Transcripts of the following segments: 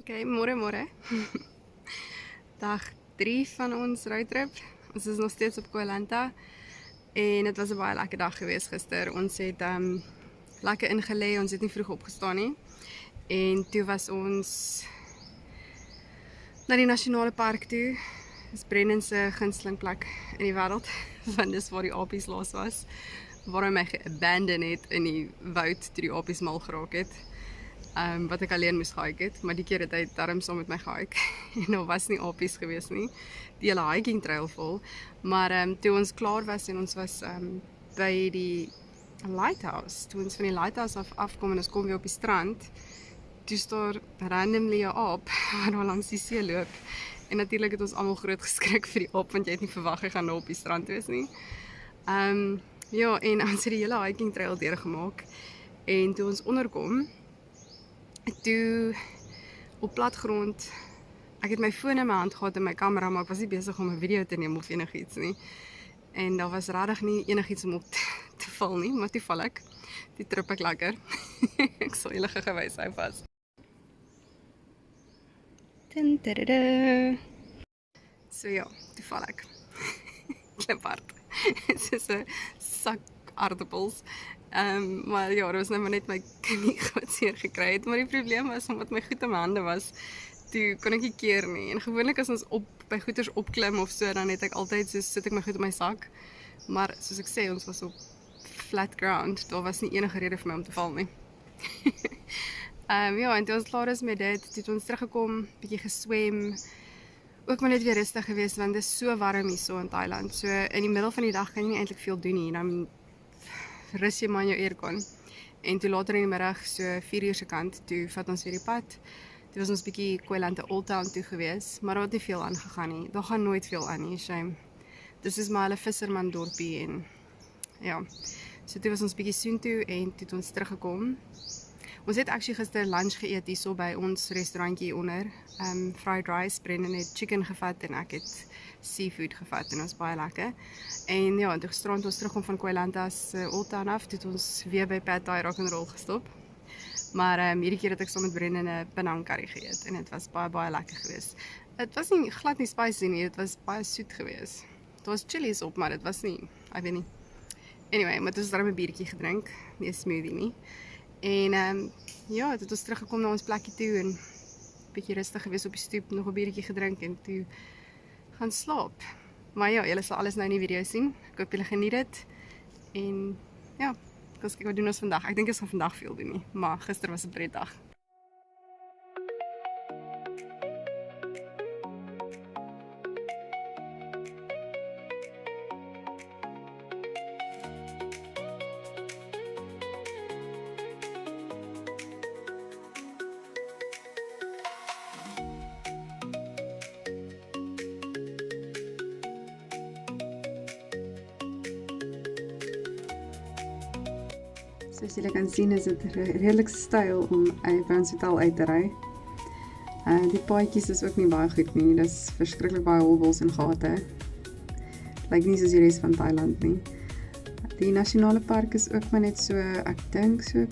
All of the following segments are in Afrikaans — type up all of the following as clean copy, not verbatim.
Okay, môre. Dag 3 van ons roadtrip. Ons is nog steeds op Koh-Lanta en dit was 'n baie lekker dag geweest gister. Ons het lekker ingelê, ons het nie vroeg opgestaan nie. En toe was ons na die nasionale park toe. Dis Brendan se gunsteling plek in die wêreld, want dis waar die apies laas was. Waar hy my geabandon het in die woud toe die apies mal geraak het. Wat ek alleen moes gehike het, maar die keer het hy darm saam met my gehike en daar was nie apies gewees nie, die hele hiking trail vol, maar toe ons klaar was en ons was by die lighthouse, toe ons van die lighthouse afkom en ons kom weer op die strand, toe staan randomly 'n aap wat daar langs die see loop, en natuurlik het ons almal groot geskrik vir die aap, want jy het nie verwag hy gaan nou op die strand wees nie. Ja, en ons het die hele hiking trail deurgemaak, en toe ons onderkom, toe op platgrond, ek het my foon in my hand gehad en my kamera, maar ek was nie besig om 'n video te neem of enigiets nie. En daar was regtig nie enigiets om op te val nie, maar toe val ek. Toe trip ek lekker. Ek sal julle gou wys hou vas. So ja, toe val ek. Klip hard. Soos 'n sak aardappels. Maar ja, dit was nou maar net my knie wat seer gekry het, maar die probleem was, omdat my goed in my hande was, toe kon ek nie keer nie, en gewoonlik as ons by goeders opklim of so, dan het ek altyd, so sit ek my goed in my sak, maar soos ek sê, ons was op flat ground, daar was nie enige rede vir my om te val nie. Ja, en toe ons klaar is met dit, toe het ons teruggekom, bietjie geswem, ook maar net weer rustig geweest, want dit is so warm hier so in Thailand, so in die middel van die dag kan jy nie eintlik veel doen nie, dan rus jy maar in jou aircon. En toe later in die middag, so 4 uur se kant, toe vat ons weer die pad. Toe was ons bietjie Koh-Lanta Old Town toe gewees, maar daar het nie veel aangegaan nie. Daar gaan nooit veel aan nie, shame. Dis is maar hulle visserman dorpie en ja. So toe was ons bietjie soontoe en toe het ons teruggekom. Ons het actually gister lunch geëet hierso by ons restaurantjie onder. Fried rice, Brendan het chicken gevat en ek het seafood gevat en ons baie lekker. En ja, toe gisterand ons terugkom van Koh-Lanta se Old Town af, toe het ons weer by Pad Thai Rock and Roll gestop. Maar hierdie keer het ek saam met Brendan 'n Penang curry geëet en dit was baie lekker geweest. Dit was nie glad nie spicy nie, dit was baie soet geweest. Daar was chilies op, maar dit was nie, ek weet nie. Anyway, maar toe het ons daarom 'n biertjie gedrink, nie 'n smoothie nie. En ja, toe het ons teruggekom na ons plekkie toe en bietjie rustig geweest op die stoep, nog 'n biertjie gedrink en toe gaan slaap. Maar ja, julle sal alles nou in die video sien. Ek hoop julle geniet dit. En ja, ek gaan kyk wat doen ons vandag. Ek dink ons gaan vandag veel doen nie, maar gister was 'n pretdag. Soos julle kan sien is dit redelik styl om by ons hotel uit te ry. Die paadjies is ook nie baie goed nie, dis verskriklik baie hobbels en gate. Lyk nie soos die res van Thailand nie. Die nasionale park is ook maar net so, ek dink so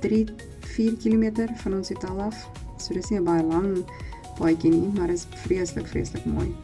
3-4 kilometer van ons hotel af. So dis nie 'n baie lang paadjie nie, maar is vreeslik mooi.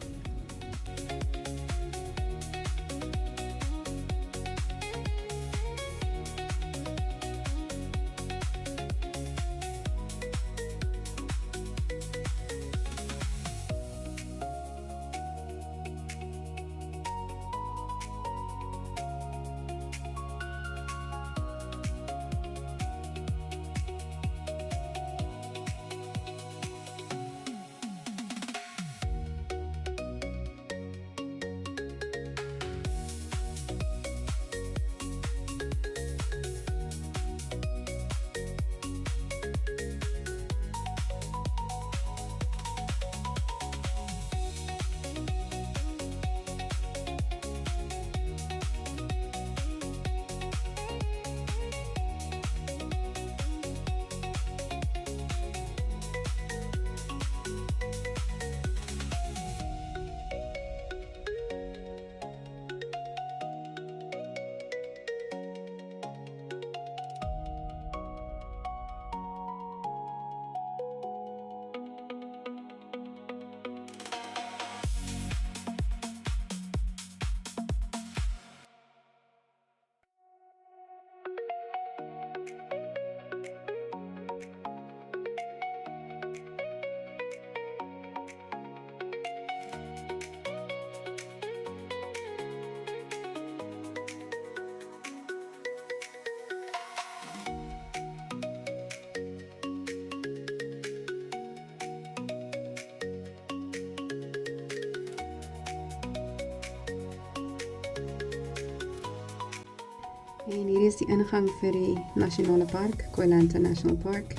En hier is die ingang vir die nasionale park, Koilanta National Park.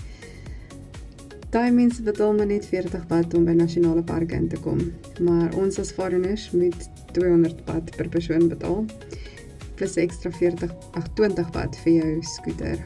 Daai mense betaal maar net 40 baht om by nasionale parke in te kom, maar ons as foreigners moet 200 baht per persoon betaal, plus ekstra 20 baht vir jou scooter.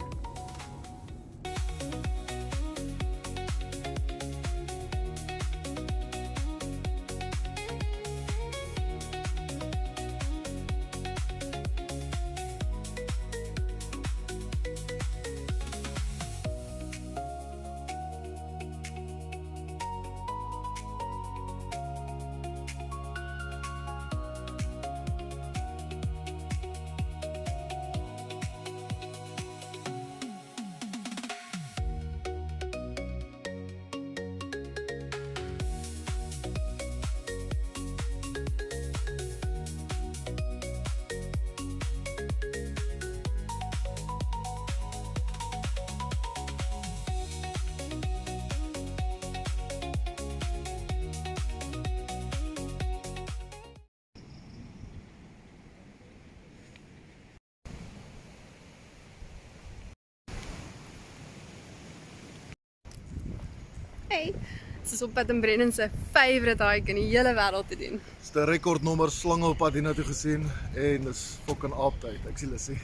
Hey, dit is op pad om Brennan se favourite hike in die hele wêreld te doen. Dis die rekordnommer slange op pad hiernatoe gesien en dis fucking aaptyd. Ek sien Lissie.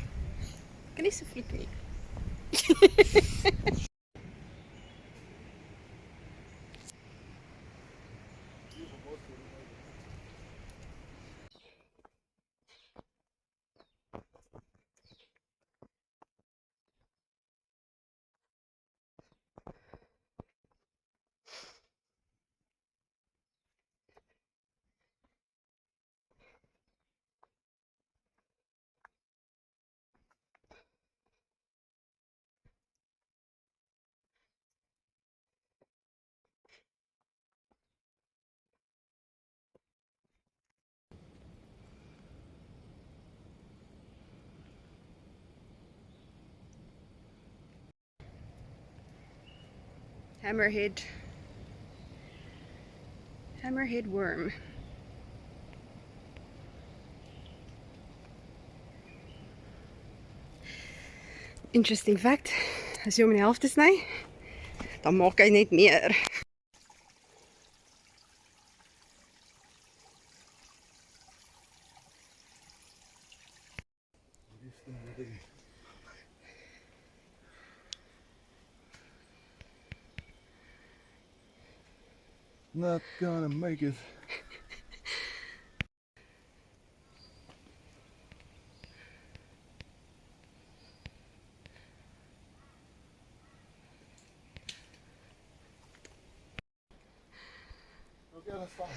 Kan nie so vloek nie. Hammerhead worm. Interesting fact, as jy hom in die helfte sny, dan maak hy net meer. Not gonna make it. Okay, that's fine.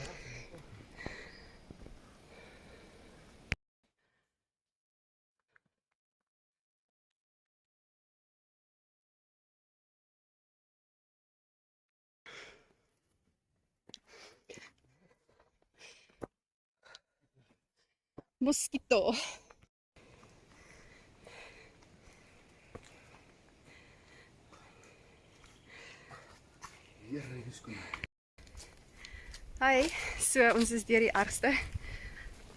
Mosquito. Hier ry die skoene. Hi, so ons is deur die ergste.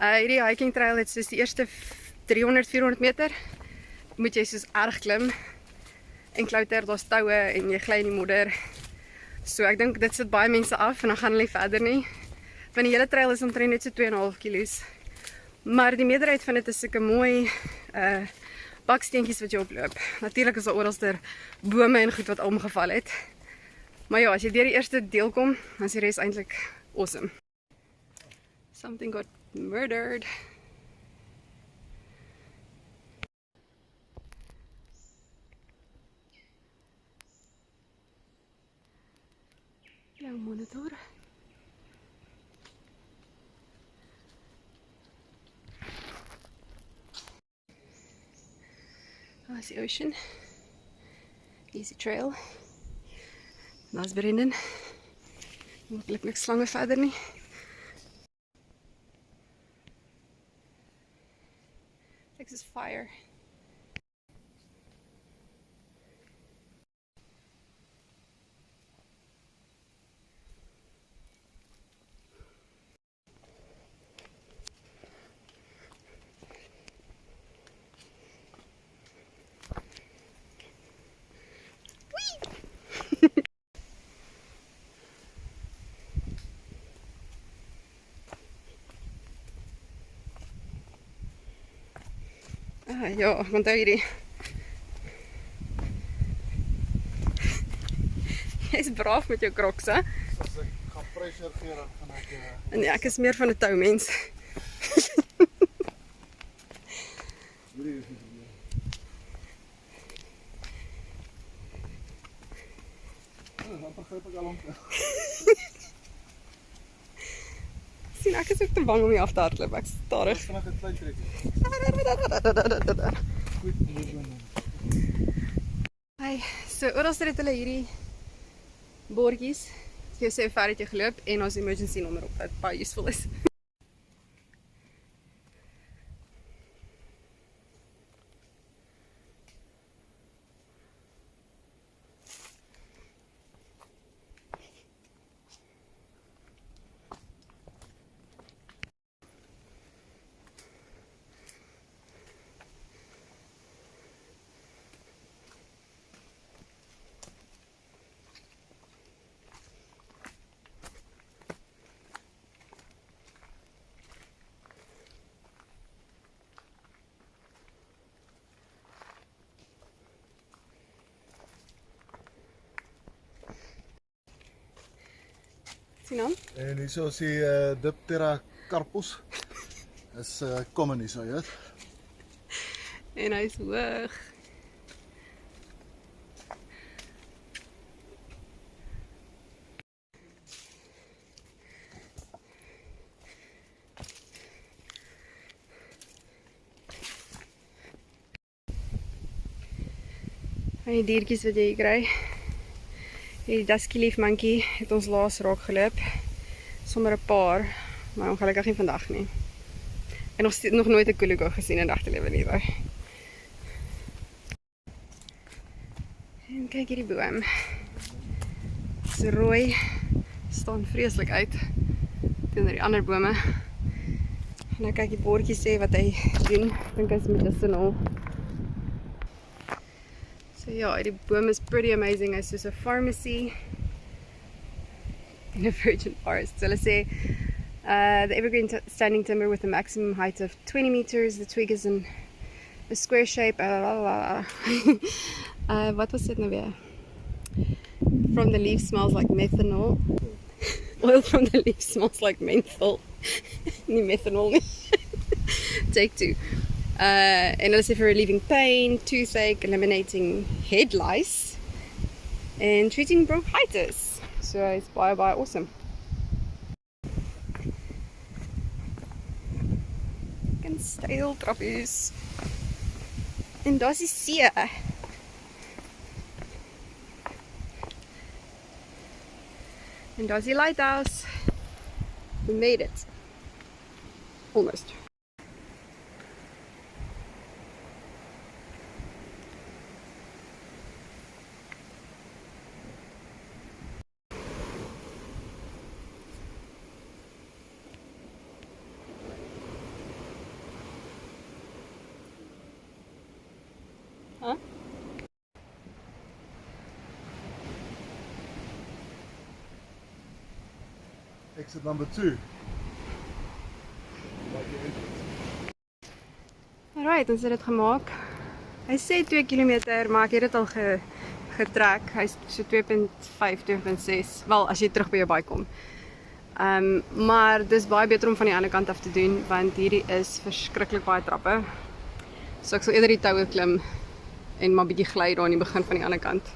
Hierdie hiking trail het soos die eerste 300-400 meter moet jy soos erg klim en klouter, daar's toue en jy gly in die modder. So ek dink dit sit baie mense af en dan gaan hulle verder nie. Want die hele trail is omtrent net so 2,5 kilos. Maar die meerderheid van dit is sulke mooi baksteentjies wat jy oploop. Natuurlik is daar oralster bome en goed wat omgeval het. Maar ja, as jy deur die eerste deel kom, dan is die res eintlik awesome. Something got murdered. Jou monitor. That's the ocean. Easy trail. Daar's Brennan. Makkelijk niks slangen verder nie. Texas fire. Ja, ek onthou hierdie. Jy's braaf met jou Crocs, hè? As ek gaan pressure gee, dan gaan ek Nee, ek is meer van 'n toumens. hierdie is nie gebeur. Dan begryp ek al ongeveer. Sien, ek is ook te bang om hier af te hardloop. Ek's stadig. Vinnig 'n klein trekkie. Goed, moet doen. Hey, so oral het hulle hierdie bordjies. Jy sê hoe ver het jy geloop en ons emergency nommer op wat baie useful is. Sien dan? En hierso is die Diptera carpus. Is common hierso, jy weet. En hy's hoog. En die diertjies wat jy hier kry. Die dusky leaf monkey het ons laas raak geloop. Sommer 'n paar, maar ongelukkig nie vandag nie. En nog nooit 'n kulugo gesien in regte lewe nie, daai. En kyk hierdie boom. Dis rooi, staan vreeslik uit teenoor die ander bome. En nou kyk die bordjie sê wat hy doen. Ek dink hy's medicinal. So ja, die boom is pretty amazing. Hy's soos 'n pharmacy in a virgin forest. So hulle sê the evergreen standing timber with a maximum height of 20 meters. The twig is in a square shape. Wat was dit nou weer? From the leaf smells like methanol. Oil from the leaf smells like menthol. Nie methanol nie. Take 2. En hulle sê for relieving pain, toothache, eliminating head lice, and treating bronchitis. So it's baie awesome. En styl trappies. En daar's die see. And daar's die lighthouse. We made it. Almost. Huh? Exit number 2. Alright, ons het dit gemaak. Hy sê 2 km, maar ek het dit al getrek. Hy's so 2.5, 2.6. Wel, as jy terug by jou baie kom. Maar dis baie beter om van die ander kant af te doen, want hierdie is verskriklik baie trappe. So ek sal eerder die toue klim en maar bietjie gly daar in die begin van die ander kant.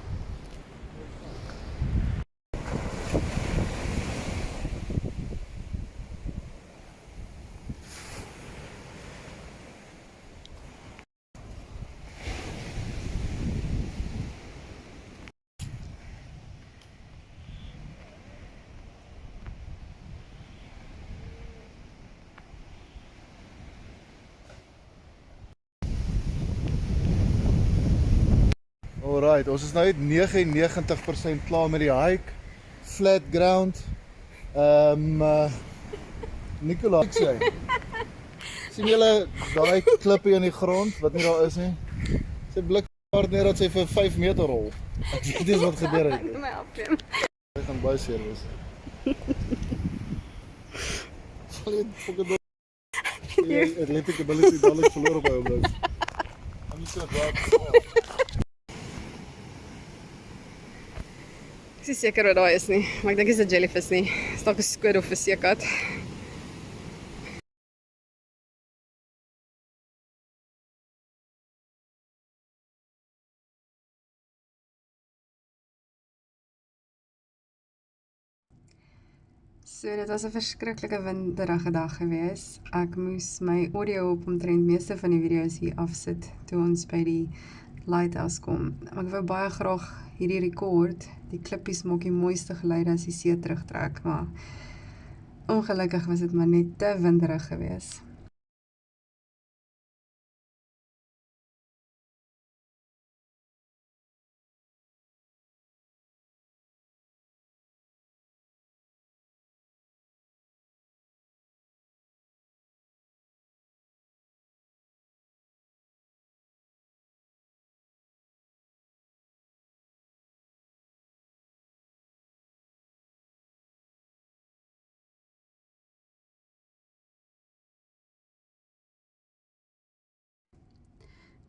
Alright, ons is nou net 99% klaar met die hike. Flat ground. Nicola, ek sê. Sien julle daai klippe in die grond wat nie daar is nie? Sy blik hard neer dat sy vir 5 meter rol. Ek weet nie wat gebeur het. My afklim. Sy gaan baie seer wees. Sal jy fucking het athletic ability dadelik verloor op hy oomblik. so wat. Ek is nie seker wat daar is nie, maar ek dink dit is 'n jellyfish nie. Dit is dalk 'n squid of 'n seekat. So dit was 'n verskriklike winderige dag gewees. Ek moes my audio op omtrent meeste van die video's hier afsit toe ons by die lighthouse kom. Maar ek wou baie graag hierdie rekord. Die klippies maak die mooiste geluide as die see terugtrek, maar ongelukkig was dit maar net te winderig gewees.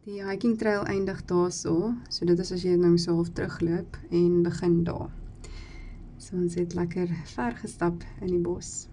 Die hiking trail eindig daarso, so dit is as jy nou so half terugloop en begin daar. So ons het lekker ver gestap in die bos.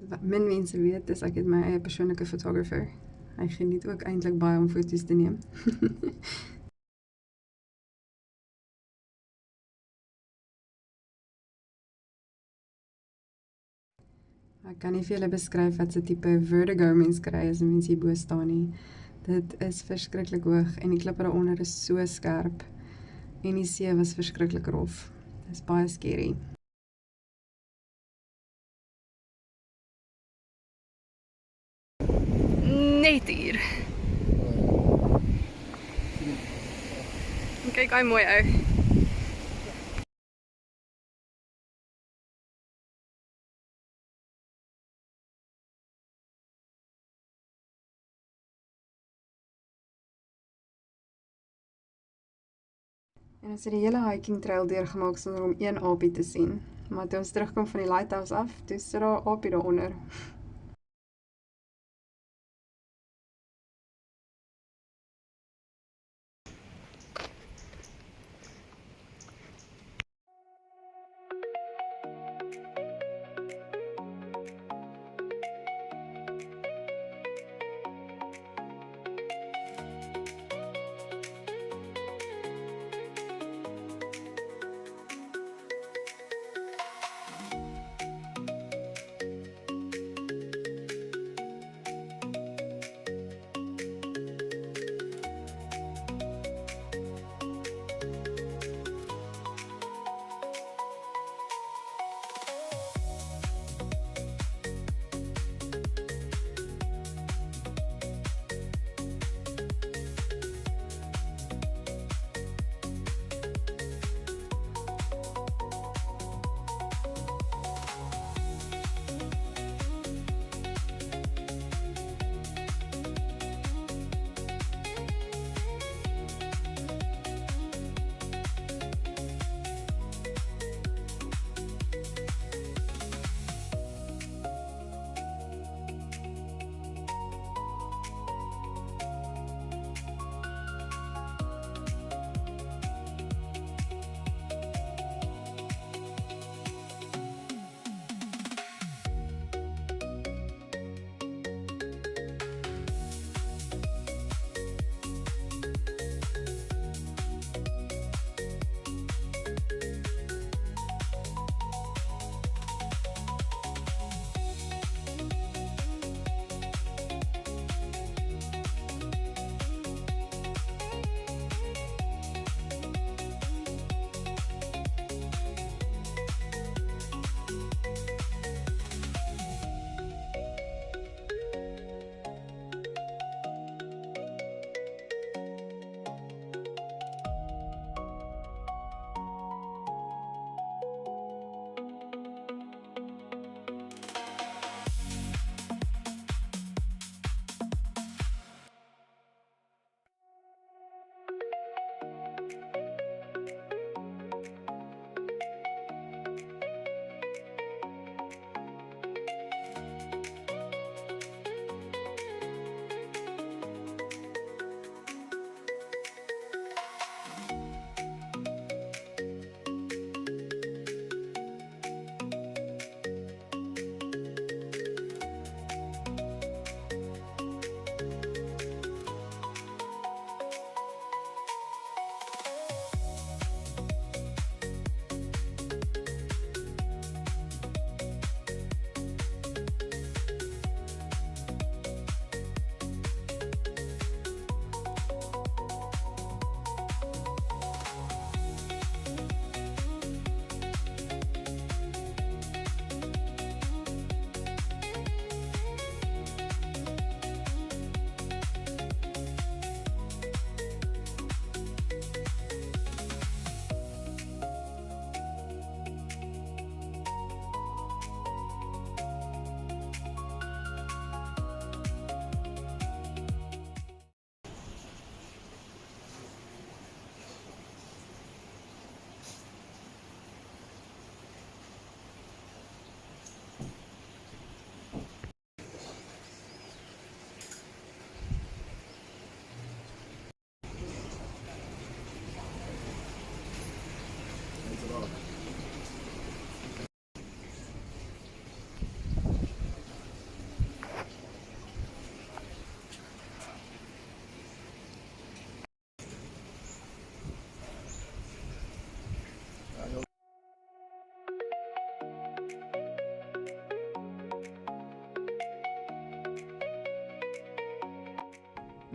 Wat min mense weet is ek het my eie persoonlike photographer. Hy geniet ook eintlik baie om foto's te neem. Ek kan nie vir julle beskryf wat se tipe vertigo mens kry as 'n mens hier bo staan nie. Dit is verskriklik hoog en die klippe daaronder is so skerp en die see was verskriklik rof. Dit is baie scary. Net hier. Kyk hy mooi ou. En ons het die hele hiking trail deurgemaak sonder om een aapie te sien. Maar toe ons terugkom van die lighthouse af, toe sit daar 'n aapie daaronder.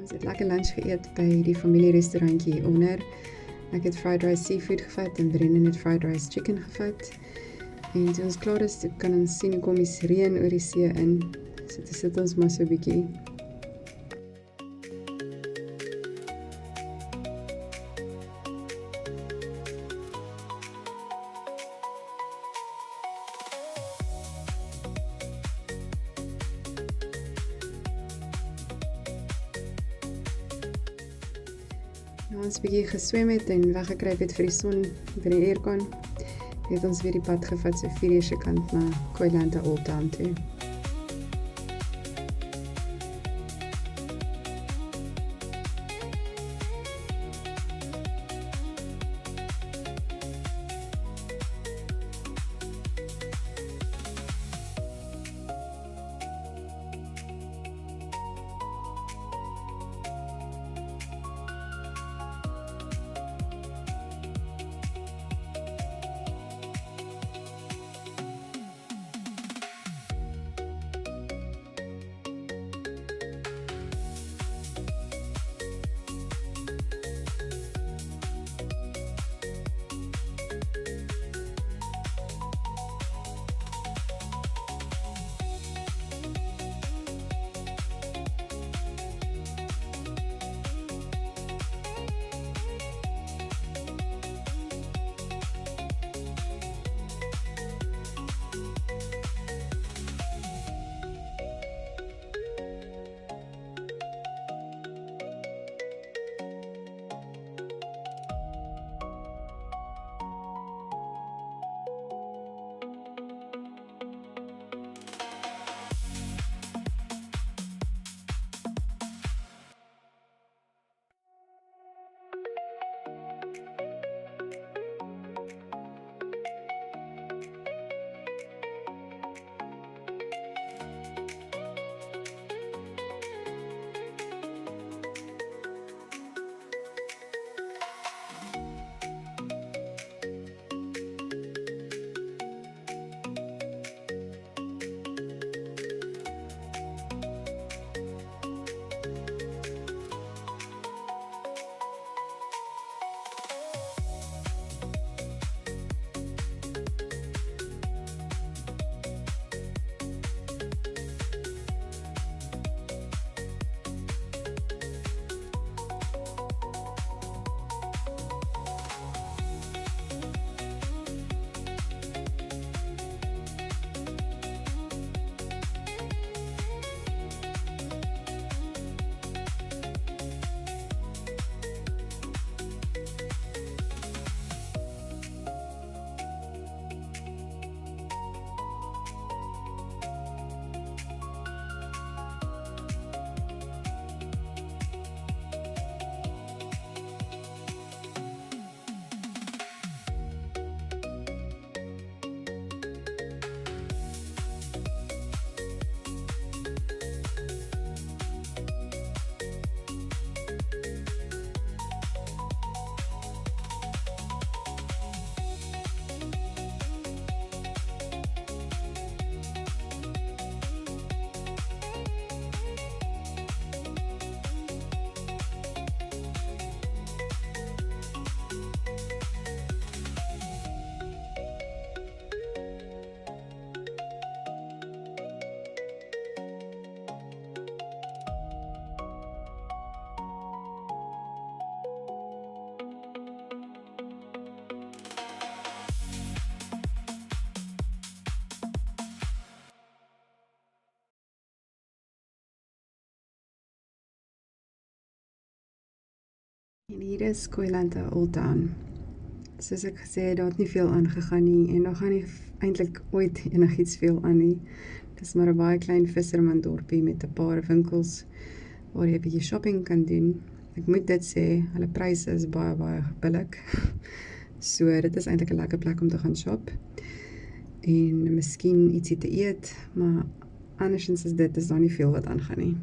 Ons het lekker lunch geëet by die familierestaurantjie hieronder. Ek het fried rice seafood gevat en Brendan het fried rice chicken gevat. En toe ons klaar is, kan ons sien hoe kom die reën oor die see in. So toe sit ons maar so 'n bietjie. Nou ons bietjie geswem het en weggekruip het vir die son by die aircon, het ons weer die pad gevat so 4 uur se kant na Koilanta Old Town toe. En hier is Koilanta Old Town. Soos ek gesê het, daar het nie veel aangegaan nie en daar gaan nie eintlik ooit enigiets veel aan nie. Dis maar 'n baie klein visserman dorpie met 'n paar winkels waar jy 'n bietjie shopping kan doen. Ek moet dit sê, hulle pryse is baie billik. So dit is eintlik 'n lekker plek om te gaan shop. En miskien ietsie te eet, maar andersins is daar nie veel wat aangaan nie.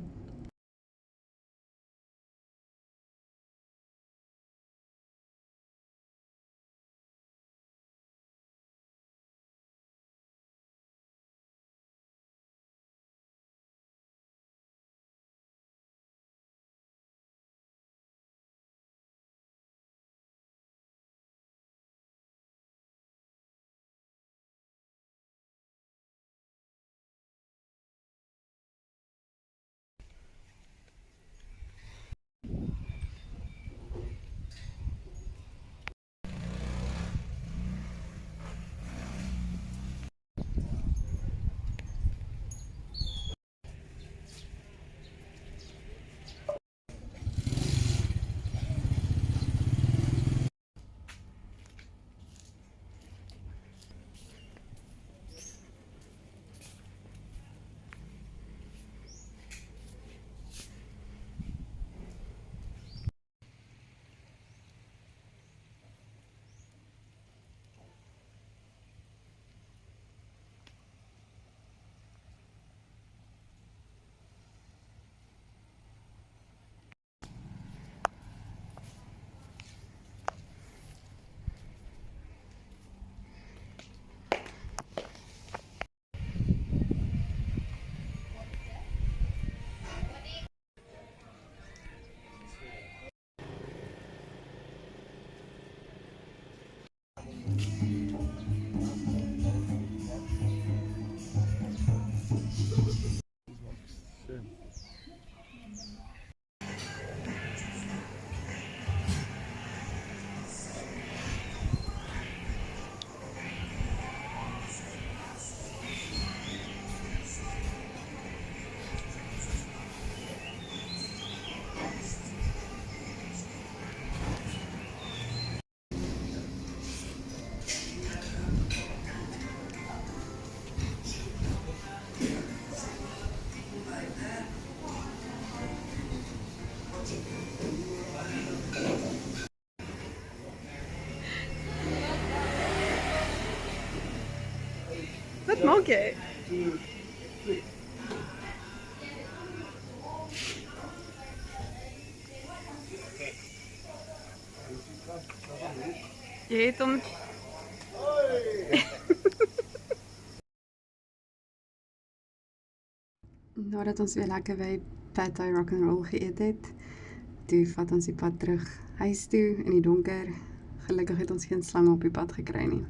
Wat maak jy? Jy het hom Nadat ons weer lekker by Pad Thai Rock'n'Roll geëet het, toe vat ons die pad terug huis toe in die donker. Gelukkig het ons geen slange op die pad gekry nie.